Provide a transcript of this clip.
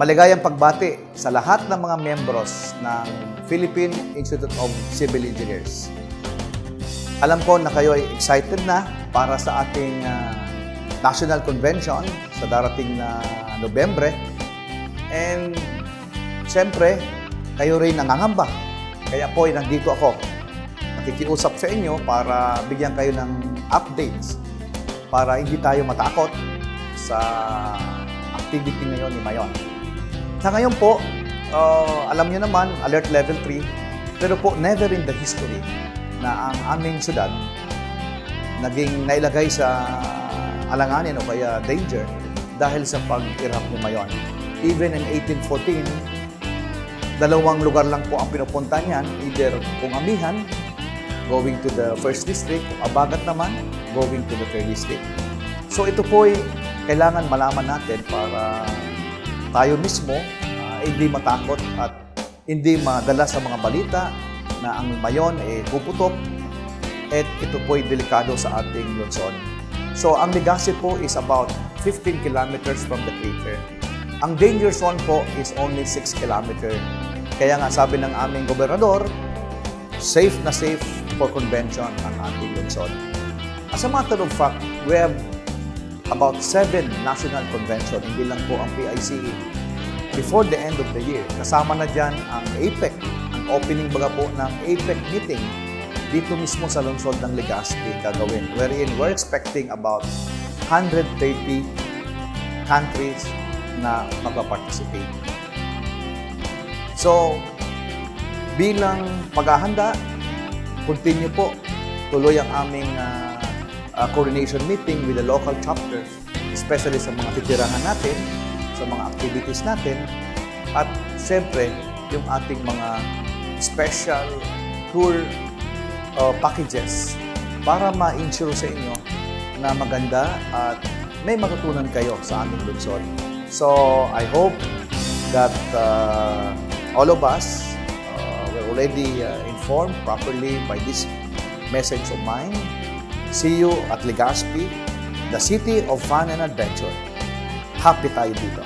Maligayang pagbati sa lahat ng mga membros ng Philippine Institute of Civil Engineers. Alam ko na kayo ay excited na para sa ating National Convention sa darating na Nobyembre. And siyempre, kayo rin nangangamba. Kaya po ay nandito ako. Nakikiusap sa inyo para bigyan kayo ng updates para hindi tayo matakot sa activity ngayon ni Mayon. Sa ngayon po, alam niyo naman, Alert Level 3, pero po never in the history na ang aming syudad naging nailagay sa alanganin o kaya danger dahil sa pag-irap ni Mayon. Even in 1814, dalawang lugar lang po ang pinupunta niyan, either kung Amihan, going to the 1st District, kung Abagat naman, going to the 3rd District. So ito po ay kailangan malaman natin para tayo mismo hindi matakot at hindi madala sa mga balita na ang Mayon ay puputok at ito po ay delikado sa ating lungsod. So ang Legazpi po is about 15 kilometers from the crater. Ang danger zone po is only 6 kilometers. Kaya nga sabi ng aming gobernador, safe na safe for convention ang ating lungsod. As a matter of fact, we have about 7 national convention, hindi lang po ang PICE, before the end of the year. Kasama na dyan ang APEC, ang opening baga po ng APEC meeting dito mismo sa lungsod ng Legazpi gagawin, wherein we're expecting about 130 countries na magpa-participate. So, bilang paghahanda, continue po, tuloy ang aming coordination meeting with the local chapters, especially sa mga titirahan natin, sa mga activities natin, at siyempre, yung ating mga special tour packages para ma-ensure sa inyo na maganda at may matutunan kayo sa aming lungsod. So, I hope that all of us were already informed properly by this message of mine. See you at Legazpi, the city of fun and adventure. Happy tayo dito.